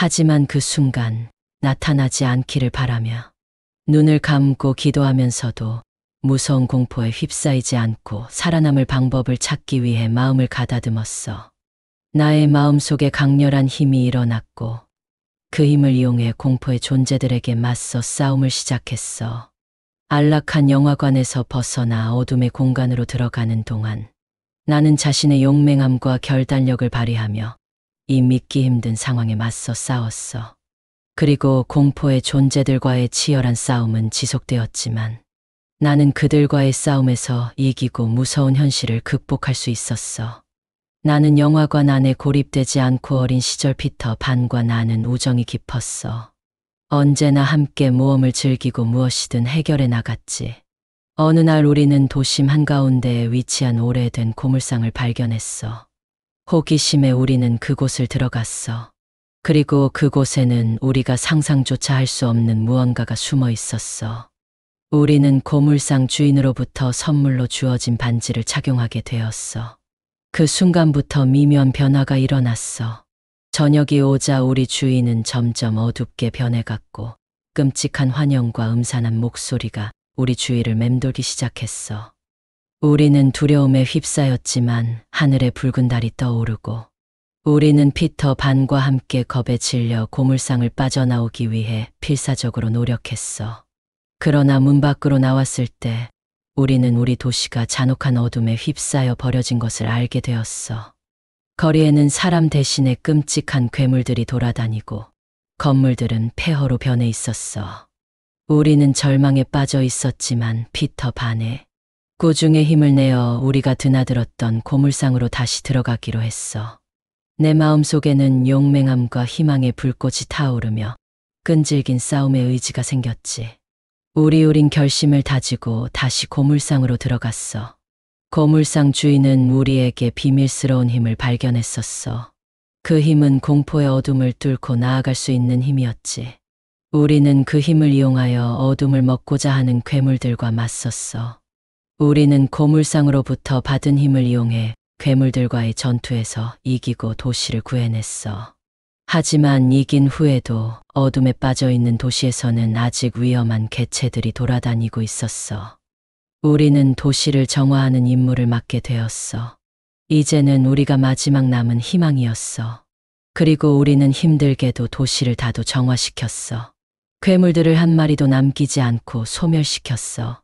하지만 그 순간 나타나지 않기를 바라며 눈을 감고 기도하면서도 무서운 공포에 휩싸이지 않고 살아남을 방법을 찾기 위해 마음을 가다듬었어. 나의 마음속에 강렬한 힘이 일어났고 그 힘을 이용해 공포의 존재들에게 맞서 싸움을 시작했어. 안락한 영화관에서 벗어나 어둠의 공간으로 들어가는 동안 나는 자신의 용맹함과 결단력을 발휘하며 이 믿기 힘든 상황에 맞서 싸웠어. 그리고 공포의 존재들과의 치열한 싸움은 지속되었지만 나는 그들과의 싸움에서 이기고 무서운 현실을 극복할 수 있었어. 나는 영화관 안에 고립되지 않고 어린 시절 피터 반과 나는 우정이 깊었어. 언제나 함께 모험을 즐기고 무엇이든 해결해 나갔지. 어느 날 우리는 도심 한가운데에 위치한 오래된 고물상을 발견했어. 호기심에 우리는 그곳을 들어갔어. 그리고 그곳에는 우리가 상상조차 할 수 없는 무언가가 숨어 있었어. 우리는 고물상 주인으로부터 선물로 주어진 반지를 착용하게 되었어. 그 순간부터 미묘한 변화가 일어났어. 저녁이 오자 우리 주인은 점점 어둡게 변해갔고 끔찍한 환영과 음산한 목소리가 우리 주위를 맴돌기 시작했어. 우리는 두려움에 휩싸였지만 하늘에 붉은 달이 떠오르고 우리는 피터 반과 함께 겁에 질려 고물상을 빠져나오기 위해 필사적으로 노력했어. 그러나 문 밖으로 나왔을 때 우리는 우리 도시가 잔혹한 어둠에 휩싸여 버려진 것을 알게 되었어. 거리에는 사람 대신에 끔찍한 괴물들이 돌아다니고 건물들은 폐허로 변해 있었어. 우리는 절망에 빠져 있었지만 피터 반의 꾸중의 힘을 내어 우리가 드나들었던 고물상으로 다시 들어가기로 했어. 내 마음속에는 용맹함과 희망의 불꽃이 타오르며 끈질긴 싸움의 의지가 생겼지. 우린 결심을 다지고 다시 고물상으로 들어갔어. 고물상 주인은 우리에게 비밀스러운 힘을 발견했었어. 그 힘은 공포의 어둠을 뚫고 나아갈 수 있는 힘이었지. 우리는 그 힘을 이용하여 어둠을 먹고자 하는 괴물들과 맞섰어. 우리는 고물상으로부터 받은 힘을 이용해 괴물들과의 전투에서 이기고 도시를 구해냈어. 하지만 이긴 후에도 어둠에 빠져있는 도시에서는 아직 위험한 개체들이 돌아다니고 있었어. 우리는 도시를 정화하는 임무를 맡게 되었어. 이제는 우리가 마지막 남은 희망이었어. 그리고 우리는 힘들게도 도시를 다도 정화시켰어. 괴물들을 한 마리도 남기지 않고 소멸시켰어.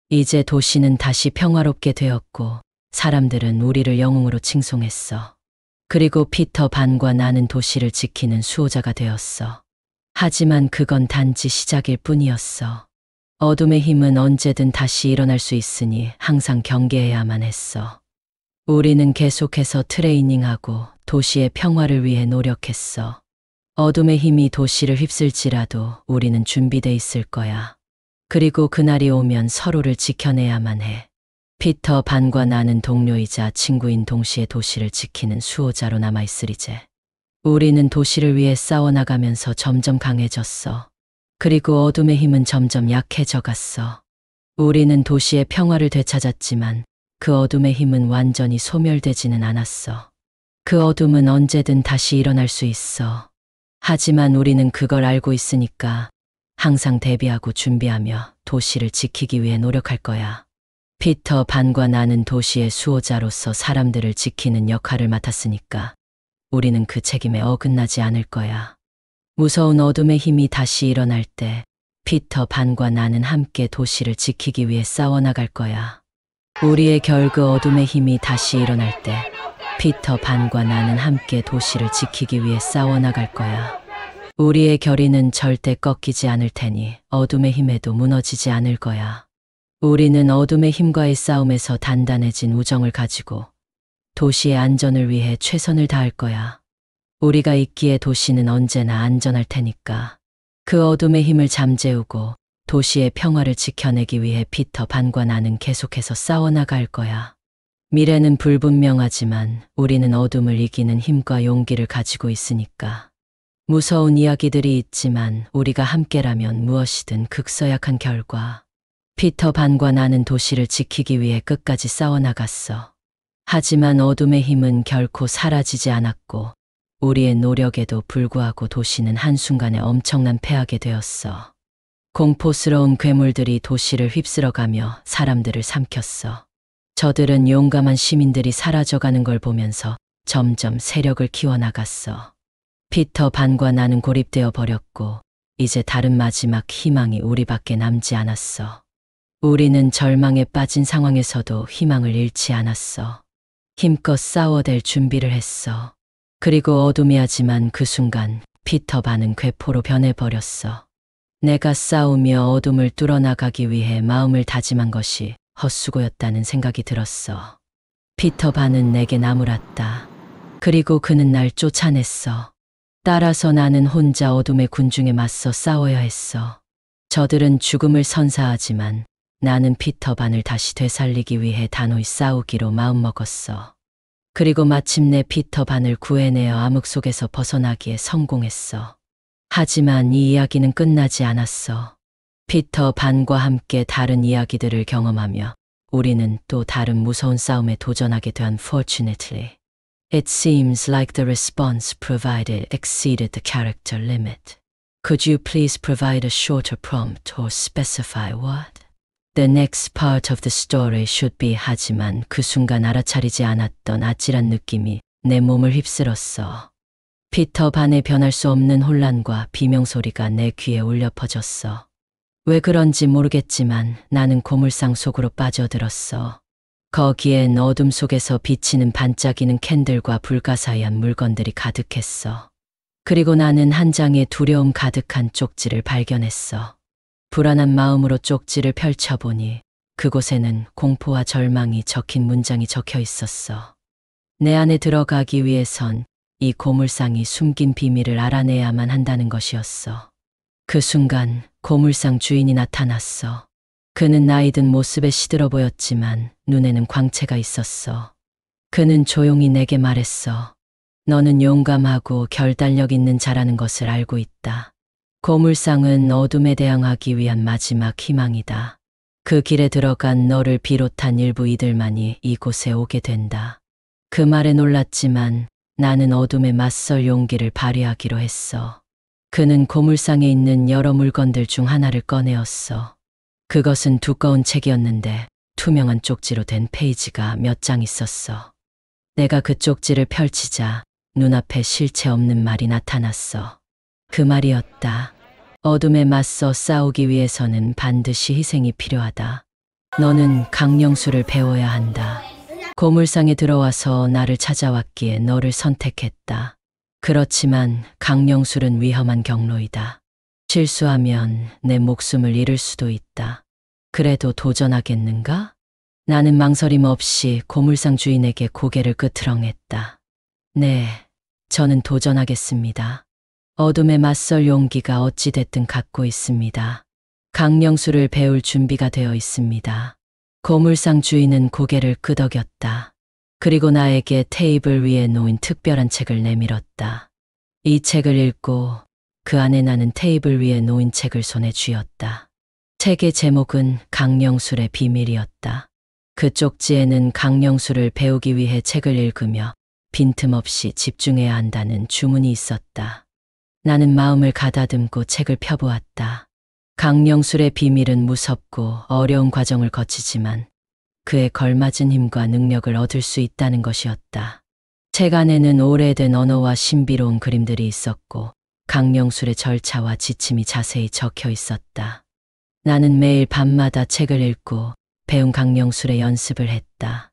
이제 도시는 다시 평화롭게 되었고 사람들은 우리를 영웅으로 칭송했어. 그리고 피터 반과 나는 도시를 지키는 수호자가 되었어. 하지만 그건 단지 시작일 뿐이었어. 어둠의 힘은 언제든 다시 일어날 수 있으니 항상 경계해야만 했어. 우리는 계속해서 트레이닝하고 도시의 평화를 위해 노력했어. 어둠의 힘이 도시를 휩쓸지라도 우리는 준비돼 있을 거야. 그리고 그날이 오면 서로를 지켜내야만 해. 피터 반과 나는 동료이자 친구인 동시에 도시를 지키는 수호자로 남아있으리제. 우리는 도시를 위해 싸워나가면서 점점 강해졌어. 그리고 어둠의 힘은 점점 약해져 갔어. 우리는 도시의 평화를 되찾았지만 그 어둠의 힘은 완전히 소멸되지는 않았어. 그 어둠은 언제든 다시 일어날 수 있어. 하지만 우리는 그걸 알고 있으니까 항상 대비하고 준비하며 도시를 지키기 위해 노력할 거야. 피터 반과 나는 도시의 수호자로서 사람들을 지키는 역할을 맡았으니까 우리는 그 책임에 어긋나지 않을 거야. 무서운 어둠의 힘이 다시 일어날 때 피터 반과 나는 함께 도시를 지키기 위해 싸워나갈 거야. 우리의 결그 어둠의 힘이 다시 일어날 때 피터 반과 나는 함께 도시를 지키기 위해 싸워나갈 거야. 우리의 결의는 절대 꺾이지 않을 테니 어둠의 힘에도 무너지지 않을 거야. 우리는 어둠의 힘과의 싸움에서 단단해진 우정을 가지고 도시의 안전을 위해 최선을 다할 거야. 우리가 있기에 도시는 언제나 안전할 테니까. 그 어둠의 힘을 잠재우고 도시의 평화를 지켜내기 위해 피터 반과 나는 계속해서 싸워나갈 거야. 미래는 불분명하지만 우리는 어둠을 이기는 힘과 용기를 가지고 있으니까. 무서운 이야기들이 있지만 우리가 함께라면 무엇이든 극서약한 결과. 피터 반과 나는 도시를 지키기 위해 끝까지 싸워나갔어. 하지만 어둠의 힘은 결코 사라지지 않았고 우리의 노력에도 불구하고 도시는 한순간에 엄청난 폐하게 되었어. 공포스러운 괴물들이 도시를 휩쓸어가며 사람들을 삼켰어. 저들은 용감한 시민들이 사라져가는 걸 보면서 점점 세력을 키워나갔어. 피터 반과 나는 고립되어 버렸고 이제 다른 마지막 희망이 우리밖에 남지 않았어. 우리는 절망에 빠진 상황에서도 희망을 잃지 않았어. 힘껏 싸워댈 준비를 했어. 그리고 어둠이하지만 그 순간 피터 반은 괴포로 변해버렸어. 내가 싸우며 어둠을 뚫어나가기 위해 마음을 다짐한 것이 헛수고였다는 생각이 들었어. 피터 반은 내게 나무랐다. 그리고 그는 날 쫓아냈어. 따라서 나는 혼자 어둠의 군중에 맞서 싸워야 했어. 저들은 죽음을 선사하지만 나는 피터 반을 다시 되살리기 위해 단호히 싸우기로 마음먹었어. 그리고 마침내 피터 반을 구해내어 암흑 속에서 벗어나기에 성공했어. 하지만 이 이야기는 끝나지 않았어. 피터 반과 함께 다른 이야기들을 경험하며 우리는 또 다른 무서운 싸움에 도전하게 된 Fortunately. It seems like the response provided exceeded the character limit. Could you please provide a shorter prompt or specify what? The next part of the story should be. 하지만 그 순간 알아차리지 않았던 아찔한 느낌이 내 몸을 휩쓸었어. 피터 반의 변할 수 없는 혼란과 비명소리가 내 귀에 울려 퍼졌어. 왜 그런지 모르겠지만 나는 고물상 속으로 빠져들었어. 거기엔 어둠 속에서 비치는 반짝이는 캔들과 불가사의한 물건들이 가득했어. 그리고 나는 한 장의 두려움 가득한 쪽지를 발견했어. 불안한 마음으로 쪽지를 펼쳐보니 그곳에는 공포와 절망이 적힌 문장이 적혀 있었어. 내 안에 들어가기 위해선 이 고물상이 숨긴 비밀을 알아내야만 한다는 것이었어. 그 순간 고물상 주인이 나타났어. 그는 나이 든 모습에 시들어 보였지만 눈에는 광채가 있었어. 그는 조용히 내게 말했어. 너는 용감하고 결단력 있는 자라는 것을 알고 있다. 고물상은 어둠에 대항하기 위한 마지막 희망이다. 그 길에 들어간 너를 비롯한 일부 이들만이 이곳에 오게 된다. 그 말에 놀랐지만 나는 어둠에 맞설 용기를 발휘하기로 했어. 그는 고물상에 있는 여러 물건들 중 하나를 꺼내었어. 그것은 두꺼운 책이었는데 투명한 쪽지로 된 페이지가 몇 장 있었어. 내가 그 쪽지를 펼치자 눈앞에 실체 없는 말이 나타났어. 그 말이었다. 어둠에 맞서 싸우기 위해서는 반드시 희생이 필요하다. 너는 강령술을 배워야 한다. 고물상에 들어와서 나를 찾아왔기에 너를 선택했다. 그렇지만 강령술은 위험한 경로이다. 실수하면 내 목숨을 잃을 수도 있다. 그래도 도전하겠는가? 나는 망설임 없이 고물상 주인에게 고개를 끄트렁했다. 네, 저는 도전하겠습니다. 어둠에 맞설 용기가 어찌됐든 갖고 있습니다. 강령술을 배울 준비가 되어 있습니다. 고물상 주인은 고개를 끄덕였다. 그리고 나에게 테이블 위에 놓인 특별한 책을 내밀었다. 이 책을 읽고 그 안에 나는 테이블 위에 놓인 책을 손에 쥐었다. 책의 제목은 강령술의 비밀이었다. 그 쪽지에는 강령술을 배우기 위해 책을 읽으며 빈틈없이 집중해야 한다는 주문이 있었다. 나는 마음을 가다듬고 책을 펴보았다. 강령술의 비밀은 무섭고 어려운 과정을 거치지만 그에 걸맞은 힘과 능력을 얻을 수 있다는 것이었다. 책 안에는 오래된 언어와 신비로운 그림들이 있었고 강령술의 절차와 지침이 자세히 적혀 있었다. 나는 매일 밤마다 책을 읽고 배운 강령술의 연습을 했다.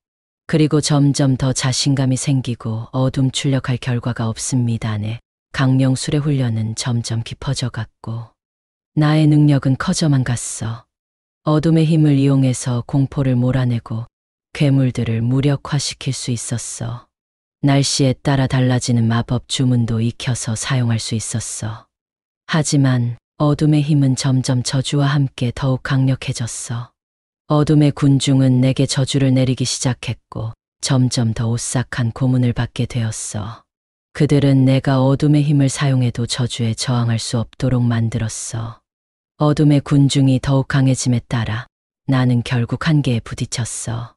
그리고 점점 더 자신감이 생기고 어둠 출력할 결과가 없습니다네. 강령술의 훈련은 점점 깊어져 갔고 나의 능력은 커져만 갔어. 어둠의 힘을 이용해서 공포를 몰아내고 괴물들을 무력화시킬 수 있었어. 날씨에 따라 달라지는 마법 주문도 익혀서 사용할 수 있었어. 하지만 어둠의 힘은 점점 저주와 함께 더욱 강력해졌어. 어둠의 군중은 내게 저주를 내리기 시작했고 점점 더 오싹한 고문을 받게 되었어. 그들은 내가 어둠의 힘을 사용해도 저주에 저항할 수 없도록 만들었어. 어둠의 군중이 더욱 강해짐에 따라 나는 결국 한계에 부딪혔어.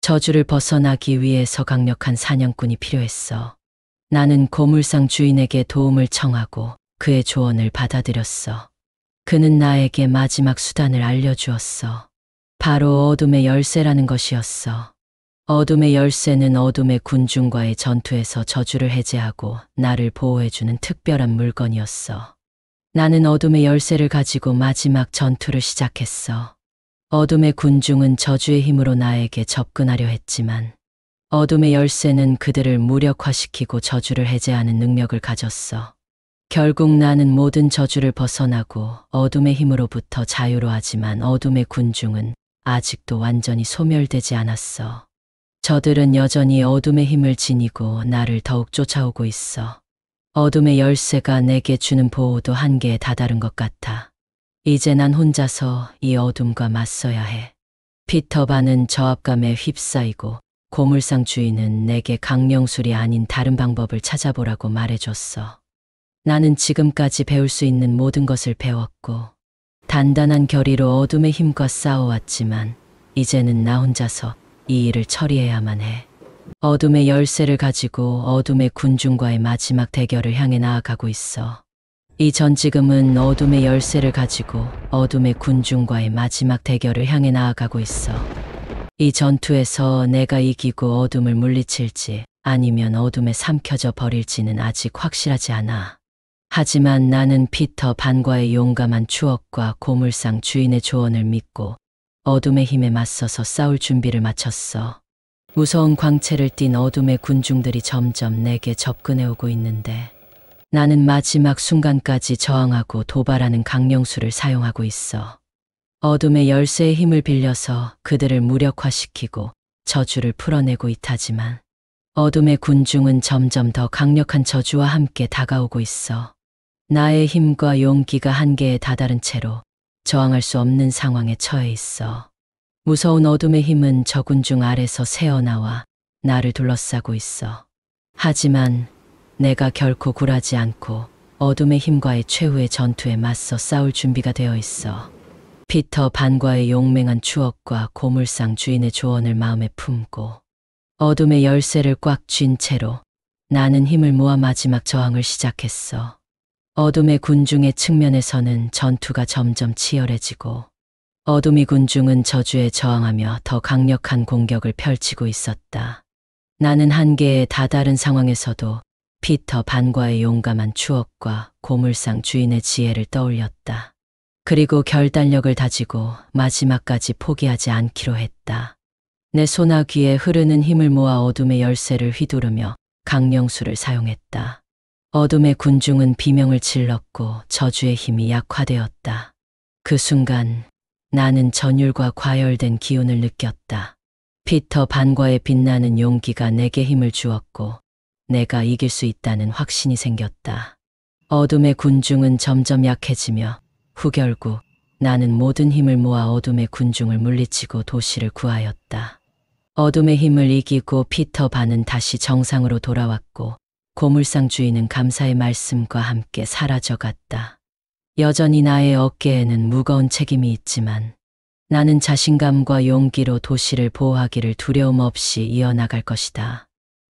저주를 벗어나기 위해서 강력한 사냥꾼이 필요했어. 나는 고물상 주인에게 도움을 청하고 그의 조언을 받아들였어. 그는 나에게 마지막 수단을 알려주었어. 바로 어둠의 열쇠라는 것이었어. 어둠의 열쇠는 어둠의 군중과의 전투에서 저주를 해제하고 나를 보호해주는 특별한 물건이었어. 나는 어둠의 열쇠를 가지고 마지막 전투를 시작했어. 어둠의 군중은 저주의 힘으로 나에게 접근하려 했지만 어둠의 열쇠는 그들을 무력화시키고 저주를 해제하는 능력을 가졌어. 결국 나는 모든 저주를 벗어나고 어둠의 힘으로부터 자유로워하지만 어둠의 군중은 아직도 완전히 소멸되지 않았어. 저들은 여전히 어둠의 힘을 지니고 나를 더욱 쫓아오고 있어. 어둠의 열쇠가 내게 주는 보호도 한계에 다다른 것 같아. 이제 난 혼자서 이 어둠과 맞서야 해. 피터 반은 저압감에 휩싸이고 고물상 주인은 내게 강령술이 아닌 다른 방법을 찾아보라고 말해줬어. 나는 지금까지 배울 수 있는 모든 것을 배웠고 단단한 결의로 어둠의 힘과 싸워왔지만 이제는 나 혼자서 이 일을 처리해야만 해. 어둠의 열쇠를 가지고 어둠의 군중과의 마지막 대결을 향해 나아가고 있어. 이 전지금은 어둠의 열쇠를 가지고 어둠의 군중과의 마지막 대결을 향해 나아가고 있어. 이 전투에서 내가 이기고 어둠을 물리칠지 아니면 어둠에 삼켜져 버릴지는 아직 확실하지 않아. 하지만 나는 피터 반과의 용감한 추억과 고물상 주인의 조언을 믿고 어둠의 힘에 맞서서 싸울 준비를 마쳤어. 무서운 광채를 띤 어둠의 군중들이 점점 내게 접근해 오고 있는데 나는 마지막 순간까지 저항하고 도발하는 강령술을 사용하고 있어. 어둠의 열쇠의 힘을 빌려서 그들을 무력화시키고 저주를 풀어내고 있다지만 어둠의 군중은 점점 더 강력한 저주와 함께 다가오고 있어. 나의 힘과 용기가 한계에 다다른 채로 저항할 수 없는 상황에 처해 있어. 무서운 어둠의 힘은 저 군중 아래서 새어나와 나를 둘러싸고 있어. 하지만 내가 결코 굴하지 않고 어둠의 힘과의 최후의 전투에 맞서 싸울 준비가 되어 있어. 피터 반과의 용맹한 추억과 고물상 주인의 조언을 마음에 품고 어둠의 열쇠를 꽉 쥔 채로 나는 힘을 모아 마지막 저항을 시작했어. 어둠의 군중의 측면에서는 전투가 점점 치열해지고 어둠의 군중은 저주에 저항하며 더 강력한 공격을 펼치고 있었다. 나는 한계에 다다른 상황에서도 피터 반과의 용감한 추억과 고물상 주인의 지혜를 떠올렸다. 그리고 결단력을 다지고 마지막까지 포기하지 않기로 했다. 내 소나귀에 흐르는 힘을 모아 어둠의 열쇠를 휘두르며 강령술을 사용했다. 어둠의 군중은 비명을 질렀고 저주의 힘이 약화되었다. 그 순간 나는 전율과 과열된 기운을 느꼈다. 피터 반과의 빛나는 용기가 내게 힘을 주었고 내가 이길 수 있다는 확신이 생겼다. 어둠의 군중은 점점 약해지며 후결국 나는 모든 힘을 모아 어둠의 군중을 물리치고 도시를 구하였다. 어둠의 힘을 이기고 피터 반은 다시 정상으로 돌아왔고 고물상 주인은 감사의 말씀과 함께 사라져갔다. 여전히 나의 어깨에는 무거운 책임이 있지만 나는 자신감과 용기로 도시를 보호하기를 두려움 없이 이어나갈 것이다.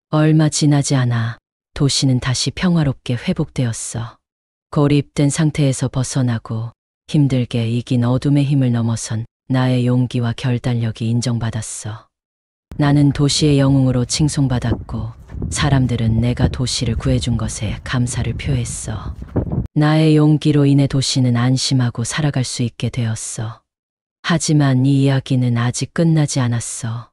얼마 지나지 않아 도시는 다시 평화롭게 회복되었어. 고립된 상태에서 벗어나고 힘들게 이긴 어둠의 힘을 넘어선 나의 용기와 결단력이 인정받았어. 나는 도시의 영웅으로 칭송받았고 사람들은 내가 도시를 구해준 것에 감사를 표했어. 나의 용기로 인해 도시는 안심하고 살아갈 수 있게 되었어. 하지만 이 이야기는 아직 끝나지 않았어.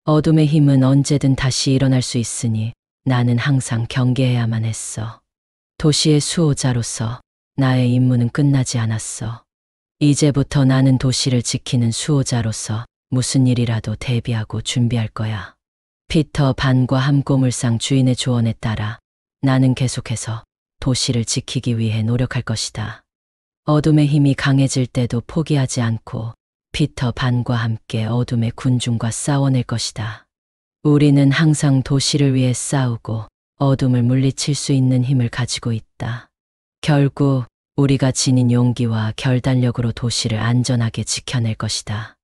어둠의 힘은 언제든 다시 일어날 수 있으니 나는 항상 경계해야만 했어. 도시의 수호자로서 나의 임무는 끝나지 않았어. 이제부터 나는 도시를 지키는 수호자로서 무슨 일이라도 대비하고 준비할 거야. 피터 반과 함고물상 주인의 조언에 따라 나는 계속해서 도시를 지키기 위해 노력할 것이다. 어둠의 힘이 강해질 때도 포기하지 않고 피터 반과 함께 어둠의 군중과 싸워낼 것이다. 우리는 항상 도시를 위해 싸우고 어둠을 물리칠 수 있는 힘을 가지고 있다. 결국 우리가 지닌 용기와 결단력으로 도시를 안전하게 지켜낼 것이다.